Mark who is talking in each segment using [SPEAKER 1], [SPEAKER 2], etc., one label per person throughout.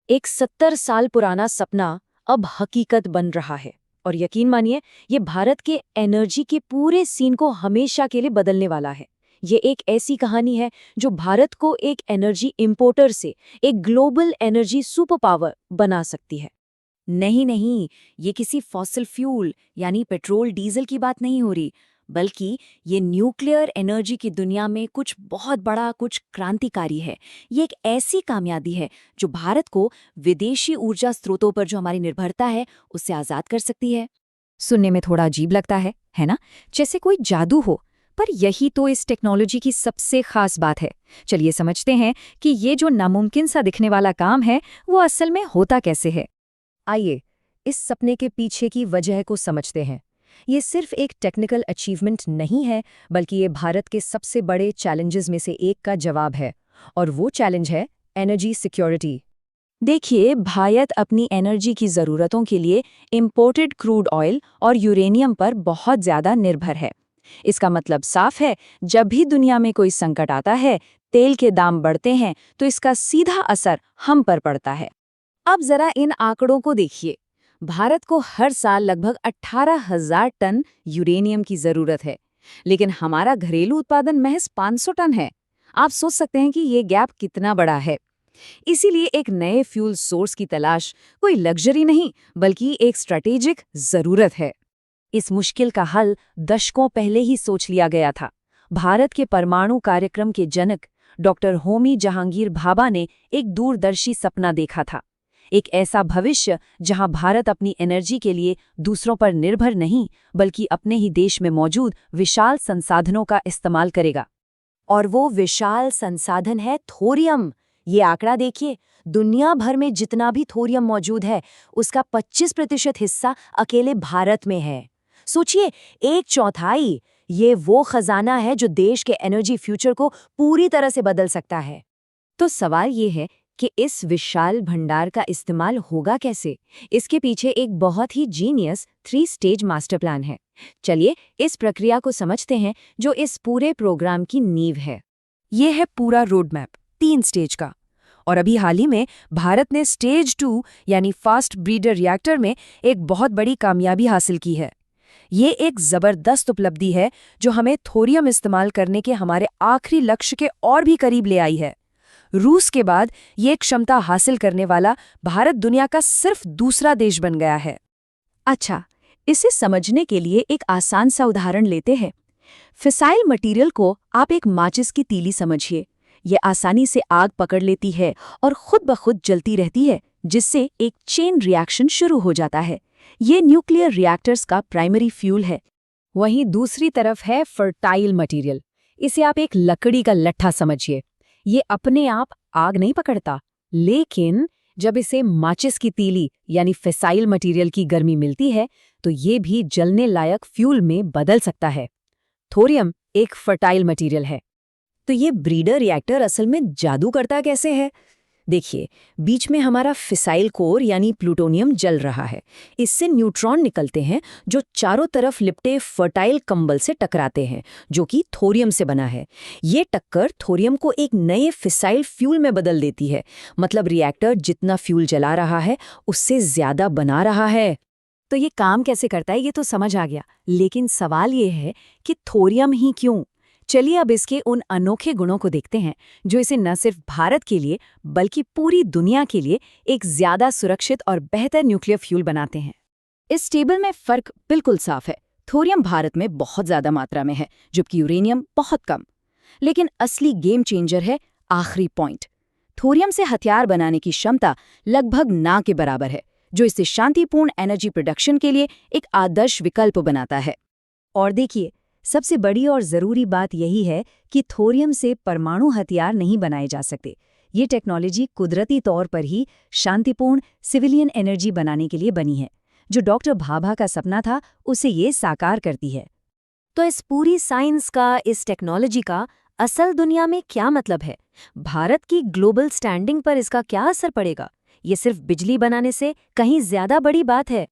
[SPEAKER 1] एक 70 साल पुराना सपना अब हकीकत बन रहा है। और यकीन मानिए, ये भारत के एनर्जी के पूरे सीन को हमेशा के लिए बदलने वाला है। ये एक ऐसी कहानी है जो भारत को एक एनर्जी इंपोर्टर से एक ग्लोबल एनर्जी सुपर पावर बना सकती है।
[SPEAKER 2] नहीं नहीं, ये किसी फॉसिल फ्यूल यानी पेट्रोल डीजल की बात नहीं हो रही, बल्कि ये न्यूक्लियर एनर्जी की दुनिया में कुछ बहुत बड़ा, कुछ क्रांतिकारी है। ये एक ऐसी कामयाबी है जो भारत को विदेशी ऊर्जा स्रोतों पर जो हमारी निर्भरता है उससे आज़ाद कर सकती है। सुनने में थोड़ा अजीब लगता है ना? जैसे कोई जादू हो। पर यही तो इस टेक्नोलॉजी की सबसे खास बात है। चलिए समझते हैं कि ये जो नामुमकिन सा दिखने वाला काम है वो असल में होता कैसे है।
[SPEAKER 1] आइए इस सपने के पीछे की वजह को समझते हैं। ये सिर्फ एक टेक्निकल अचीवमेंट नहीं है, बल्कि ये भारत के सबसे बड़े चैलेंजेस में से एक का जवाब है। और वो चैलेंज है एनर्जी सिक्योरिटी। देखिए, भारत अपनी एनर्जी की ज़रूरतों के लिए इंपोर्टेड क्रूड ऑयल और यूरेनियम पर बहुत ज़्यादा निर्भर है। इसका मतलब साफ है, जब भी दुनिया में कोई संकट आता है, तेल के दाम बढ़ते हैं, तो इसका सीधा असर हम पर पड़ता है। अब जरा इन आंकड़ों को देखिए। भारत को हर साल लगभग 18,000 टन यूरेनियम की जरूरत है, लेकिन हमारा घरेलू उत्पादन महज 500 टन है। आप सोच सकते हैं कि ये गैप कितना बड़ा है। इसीलिए एक नए फ्यूल सोर्स की तलाश कोई लग्जरी नहीं, बल्कि एक स्ट्रैटेजिक जरूरत है। इस मुश्किल का हल दशकों पहले ही सोच लिया गया था। भारत के परमाणु कार्यक्रम के जनक डॉक्टर होमी जहांगीर भाभा ने एक दूरदर्शी सपना देखा था। एक ऐसा भविष्य जहां भारत अपनी एनर्जी के लिए दूसरों पर निर्भर नहीं, बल्कि अपने ही देश में मौजूद विशाल संसाधनों का इस्तेमाल करेगा। और वो विशाल संसाधन है थोरियम। ये आंकड़ा देखिए, दुनिया भर में जितना भी थोरियम मौजूद है, उसका 25% हिस्सा अकेले भारत में है। सोचिए, 1/4। ये वो खजाना है जो देश के एनर्जी फ्यूचर को पूरी तरह से बदल सकता है। तो सवाल ये है कि इस विशाल भंडार का इस्तेमाल होगा कैसे? इसके पीछे एक बहुत ही जीनियस 3 स्टेज मास्टर प्लान है। चलिए इस प्रक्रिया को समझते हैं जो इस पूरे प्रोग्राम की नींव है। ये है पूरा रोड मैप 3 स्टेज का। और अभी हाल ही में भारत ने स्टेज 2 यानी फास्ट ब्रीडर रिएक्टर में एक बहुत बड़ी कामयाबी हासिल की है। ये एक जबरदस्त उपलब्धि है जो हमें थोरियम इस्तेमाल करने के हमारे आखिरी लक्ष्य के और भी करीब ले आई है। रूस के बाद ये क्षमता हासिल करने वाला भारत दुनिया का सिर्फ दूसरा देश बन गया है। अच्छा, इसे समझने के लिए एक आसान सा उदाहरण लेते हैं। फिसाइल मटेरियल को आप एक माचिस की तीली समझिए। ये आसानी से आग पकड़ लेती है और खुद ब खुद जलती रहती है, जिससे एक चेन रिएक्शन शुरू हो जाता है। ये न्यूक्लियर रिएक्टर्स का प्राइमरी फ्यूल है। वहीं दूसरी तरफ है फर्टाइल मटेरियल। इसे आप एक लकड़ी का लट्ठा समझिए। ये अपने आप आग नहीं पकड़ता, लेकिन जब इसे माचिस की तीली यानी फिसाइल मटेरियल की गर्मी मिलती है, तो ये भी जलने लायक फ्यूल में बदल सकता है। थोरियम एक फर्टाइल मटेरियल है। तो ये ब्रीडर रिएक्टर असल में जादू करता कैसे है? देखिए, बीच में हमारा फिसाइल कोर यानी प्लूटोनियम जल रहा है। इससे न्यूट्रॉन निकलते हैं जो चारों तरफ लिपटे फर्टाइल कंबल से टकराते हैं, जो कि थोरियम से बना है। ये टक्कर थोरियम को एक नए फिसाइल फ्यूल में बदल देती है। मतलब रिएक्टर जितना फ्यूल जला रहा है, उससे ज्यादा बना रहा है। तो ये काम कैसे करता है ये तो समझ आ गया, लेकिन सवाल ये है कि थोरियम ही क्यों? चलिए अब इसके उन अनोखे गुणों को देखते हैं जो इसे न सिर्फ भारत के लिए बल्कि पूरी दुनिया के लिए एक ज्यादा सुरक्षित और बेहतर न्यूक्लियर फ्यूल बनाते हैं। इस टेबल में फर्क बिल्कुल साफ है। थोरियम भारत में बहुत ज्यादा मात्रा में है, जबकि यूरेनियम बहुत कम। लेकिन असली गेम चेंजर है आखिरी पॉइंट। थोरियम से हथियार बनाने की क्षमता लगभग ना के बराबर है, जो इसे शांतिपूर्ण एनर्जी प्रोडक्शन के लिए एक आदर्श विकल्प बनाता है। और देखिए, सबसे बड़ी और ज़रूरी बात यही है कि थोरियम से परमाणु हथियार नहीं बनाए जा सकते। ये टेक्नोलॉजी कुदरती तौर पर ही शांतिपूर्ण सिविलियन एनर्जी बनाने के लिए बनी है। जो डॉक्टर भाभा का सपना था, उसे ये साकार करती है। तो इस पूरी साइंस का, इस टेक्नोलॉजी का असल दुनिया में क्या मतलब है? भारत की ग्लोबल स्टैंडिंग पर इसका क्या असर पड़ेगा? ये सिर्फ बिजली बनाने से कहीं ज़्यादा बड़ी बात है।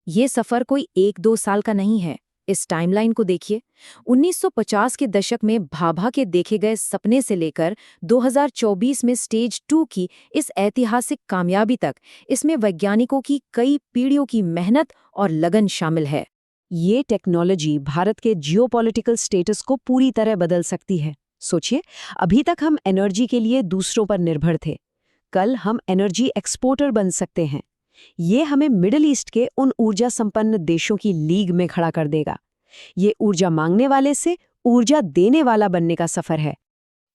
[SPEAKER 1] ये सफ़र कोई 1-2 साल का नहीं है। इस टाइमलाइन को देखिए। 1950 के दशक में भाभा के देखे गए सपने से लेकर 2024 में स्टेज 2 की इस ऐतिहासिक कामयाबी तक, इसमें वैज्ञानिकों की कई पीढ़ियों की मेहनत और लगन शामिल है। ये टेक्नोलॉजी भारत के जियोपॉलिटिकल स्टेटस को पूरी तरह बदल सकती है। सोचिए, अभी तक हम एनर्जी के लिए दूसरों पर निर्भर थे, कल हम एनर्जी एक्सपोर्टर बन सकते हैं। ये हमें मिडिल ईस्ट के उन ऊर्जा संपन्न देशों की लीग में खड़ा कर देगा। ये ऊर्जा मांगने वाले से ऊर्जा देने वाला बनने का सफर है।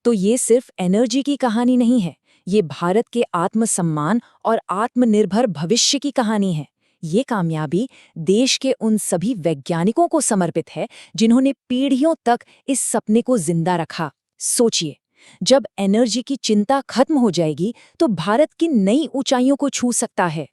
[SPEAKER 2] तो ये सिर्फ एनर्जी की कहानी नहीं है, ये भारत के आत्मसम्मान और आत्मनिर्भर भविष्य की कहानी है। ये कामयाबी देश के उन सभी वैज्ञानिकों को समर्पित है जिन्होंने पीढ़ियों तक इस सपने को जिंदा रखा। सोचिए, जब एनर्जी की चिंता खत्म हो जाएगी तो भारत की नई ऊंचाइयों को छू सकता है।